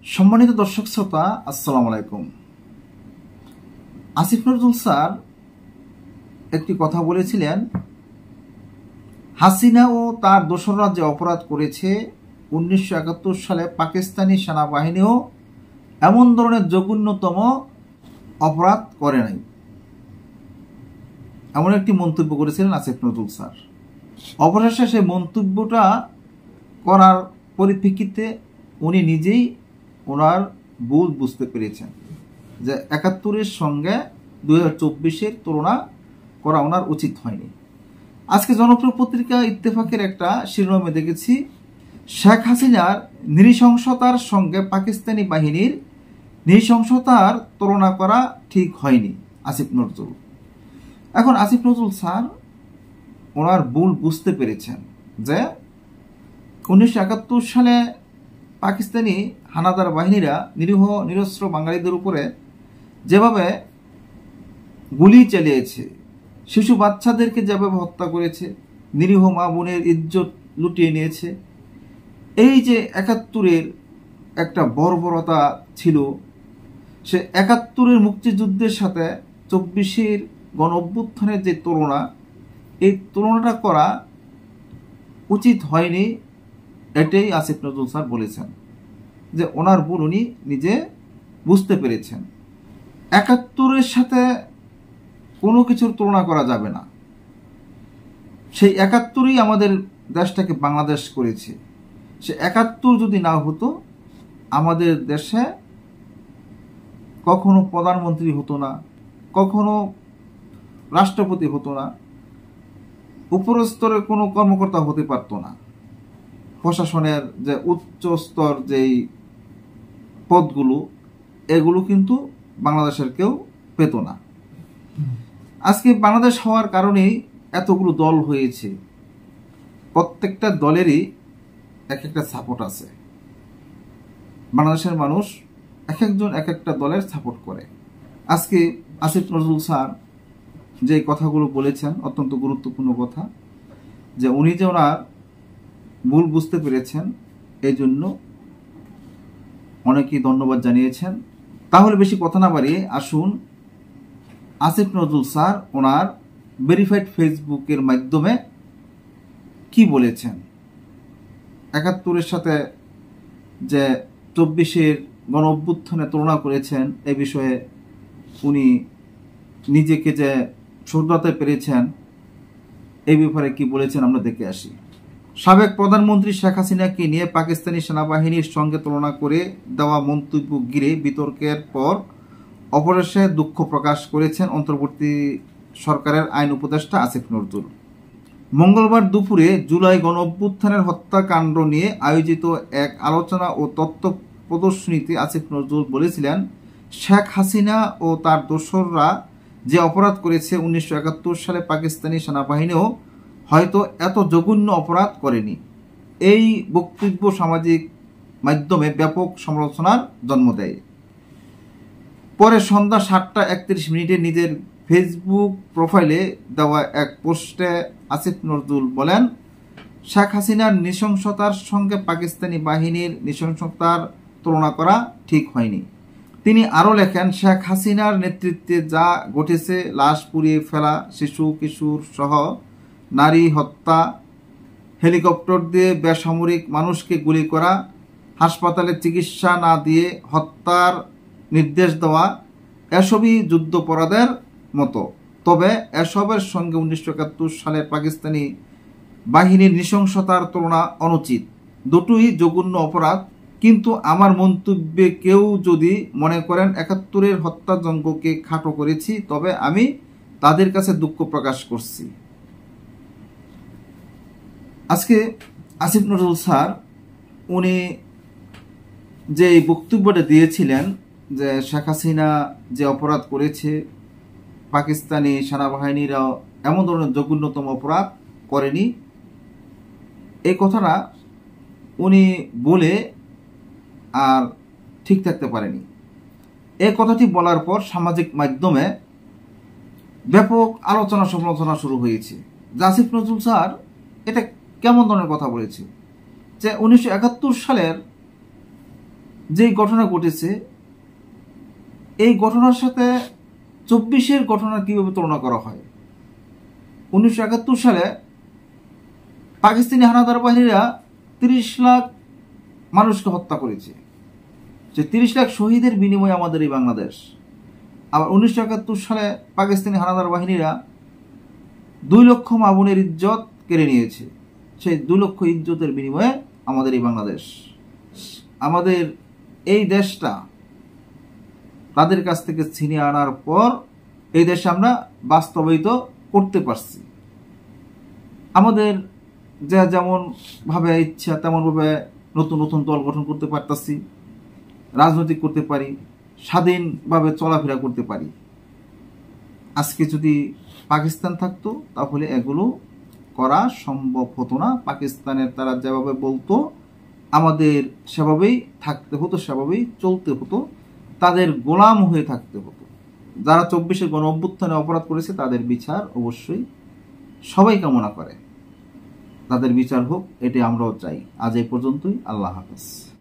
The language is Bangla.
সম্মানিত দর্শক শ্রোতা, আসসালামু আলাইকুম। আসিফ নজরুল স্যার একটি কথা বলেছিলেন, হাসিনা ও তার দোসররা যে অপরাধ করেছে 1971 সালে পাকিস্তানি সেনাবাহিনীও এমন ধরনের জঘন্যতম অপরাধ করে নাই, এমন একটি মন্তব্য করেছিলেন আসিফ নজরুল স্যার। অবশেষে সেই মন্তব্যটা করার পরিপ্রেক্ষিতে উনি নিজেই ওনার ভুল বুঝতে পেরেছেন যে 71-এর সঙ্গে 2024-এর তুলনা করা ওনার উচিত হয়নি। আজকে জনপ্রিয় পত্রিকা ইত্তেফাকের একটা শিরোনামে দেখেছি, শেখ হাসিনার নৃশংসতার সঙ্গে পাকিস্তানি বাহিনীর নৃশংসতার তুলনা করা ঠিক হয়নি আসিফ নজরুল। এখন আসিফ নজরুল স্যার ওনার ভুল বুঝতে পেরেছেন যে 1971 সালে পাকিস্তানি হানাদার বাহিনীরা নিরীহ নিরস্ত্র বাঙালিদের উপরে যেভাবে গুলি চালিয়েছে, শিশু বাচ্চাদেরকে যেভাবে হত্যা করেছে, নিরীহ মা বোনের ইজ্জত লুটিয়ে নিয়েছে, এই যে 71-এর একটা বর্বরতা ছিল, সে 71-এর মুক্তিযুদ্ধের সাথে 24-এর গণ অভ্যুত্থানের যে তুলনা, এই তুলনাটা করা উচিত হয়নি। এটাই আসিফ নজরুল স্যার বলেছেন যে ওনার ভুল উনি নিজে বুঝতে পেরেছেন। 71-এর সাথে কোনো কিছুর তুলনা করা যাবে না। সেই 71-ই আমাদের দেশটাকে বাংলাদেশ করেছে। সে 71 যদি না হতো, আমাদের দেশে কখনো প্রধানমন্ত্রী হতো না, কখনো রাষ্ট্রপতি হতো না, উপর স্তরের কোনো কর্মকর্তা হতে পারত না, প্রশাসনের যে উচ্চ স্তর যেই পদগুলো, এগুলো কিন্তু বাংলাদেশের কেউ পেত না। আজকে বাংলাদেশ হওয়ার কারণেই এতগুলো দল হয়েছে, প্রত্যেকটা দলেরই এক একটা সাপোর্ট আছে। বাংলাদেশের মানুষ এক একজন এক একটা দলের সাপোর্ট করে। আজকে আসিফ নজরুল স্যার যে কথাগুলো বলেছেন অত্যন্ত গুরুত্বপূর্ণ কথা, যে উনি যে ওনার ভুল বুঝতে পেরেছেন, এই জন্য অনেকেই ধন্যবাদ জানিয়েছেন। তাহলে বেশি কথা না বাড়িয়ে আসুন আসিফ নজরুল স্যার ওনার ভেরিফাইড ফেসবুকের মাধ্যমে কি বলেছেন। 71-এর সাথে যে 24-এর গণ অভ্যুত্থানে তুলনা করেছেন, এ বিষয়ে উনি নিজেকে যে শুধরাতে পেরেছেন, এই ব্যাপারে কি বলেছেন আমরা দেখে আসি। সাবেক প্রধানমন্ত্রী শেখ হাসিনাকে নিয়ে পাকিস্তানি সেনাবাহিনীর সঙ্গে তুলনা করে দেওয়া মন্তব্য ঘিরে বিতর্কের পর অবশেষে দুঃখ প্রকাশ করেছেন অন্তর্বর্তী সরকারের আইন উপদেষ্টা আসিফ নজরুল। মঙ্গলবার দুপুরে জুলাই গণ অভ্যুত্থানের হত্যাকাণ্ড নিয়ে আয়োজিত এক আলোচনা ও তথ্য প্রদর্শনীতে আসিফ নজরুল বলেছিলেন, শেখ হাসিনা ও তার দোসররা যে অপরাধ করেছে 1971 সালে পাকিস্তানি সেনাবাহিনীও হয়তো এত জঘন্য অপরাধ করেনি। এই বক্তব্য সামাজিক মাধ্যমে ব্যাপক সমালোচনার জন্ম দেয়। পরে সন্ধ্যা 7:31 নিজের ফেসবুক প্রোফাইলে দেওয়া এক পোস্টে আসিফ নজরুল বলেন, শেখ হাসিনার নৃশংসতার সঙ্গে পাকিস্তানি বাহিনীর নৃশংসতার তুলনা করা ঠিক হয়নি। তিনি আরও লেখেন, শেখ হাসিনার নেতৃত্বে যা ঘটেছে, লাশ পুড়িয়ে ফেলা, শিশু কিশোর সহ নারী হত্যা, হেলিকপ্টার দিয়ে বেসামরিক মানুষকে গুলি করা, হাসপাতালে চিকিৎসা না দিয়ে হত্যার নির্দেশ দেওয়া, এসবই যুদ্ধাপরাধের মতো। তবে এসবের সঙ্গে 1971 সালে পাকিস্তানি বাহিনীর নৃশংসতার তুলনা অনুচিত। দুটোই জঘন্য অপরাধ। কিন্তু আমার মন্তব্যে কেউ যদি মনে করেন 71-এর হত্যাযজ্ঞকে খাটো করেছি, তবে আমি তাদের কাছে দুঃখ প্রকাশ করছি। আজকে আসিফ নজরুল স্যার উনি যে বক্তব্যটা দিয়েছিলেন যে শেখ হাসিনা যে অপরাধ করেছে, পাকিস্তানি সেনাবাহিনীরাও এমন ধরনের জঘন্যতম অপরাধ করেনি, এই কথাটা উনি বলে আর ঠিক থাকতে পারেনি। এই কথাটি বলার পর সামাজিক মাধ্যমে ব্যাপক আলোচনা সমালোচনা শুরু হয়েছে। আসিফ নজরুল স্যার এটা কেমন ধরনের কথা বলেছে যে 1971 সালের যে ঘটনা ঘটেছে এই ঘটনার সাথে 24-এর ঘটনা কিভাবে তুলনা করা হয়। 1971 সালে পাকিস্তানি হানাদার বাহিনীরা 30 লাখ মানুষকে হত্যা করেছে। যে 30 লাখ শহীদের বিনিময়ে আমাদের এই বাংলাদেশ। আবার 1971 সালে পাকিস্তানি হানাদার বাহিনীরা 2 লক্ষ মা বোনের ইজ্জত কেড়ে নিয়েছে। সেই 2 লক্ষ ইজ্জতের বিনিময়ে আমাদের এই বাংলাদেশ। আমাদের এই দেশটা তাদের কাছ থেকে ছিনিয়ে আনার পর এই দেশে আমরা বাস্তবায়িত করতে পারছি। আমাদের যা যেমন ভাবে ইচ্ছা তেমন ভাবে নতুন নতুন দল গঠন করতে পারতাছি, রাজনৈতিক করতে পারি, স্বাধীনভাবে চলাফেরা করতে পারি। আজকে যদি পাকিস্তান থাকতো তাহলে এগুলো করা সম্ভব হতো না। পাকিস্তানের তারা যেভাবে বলতো আমাদের সেভাবেই থাকতে হতো, সেভাবেই চলতে হতো, তাদের গোলাম হয়ে থাকতে হতো। যারা 24-এর গণ অভ্যুত্থানে অপরাধ করেছে তাদের বিচার অবশ্যই সবাই কামনা করে, তাদের বিচার হোক, এটি আমরাও চাই। আজ এই পর্যন্তই। আল্লাহ হাফেজ।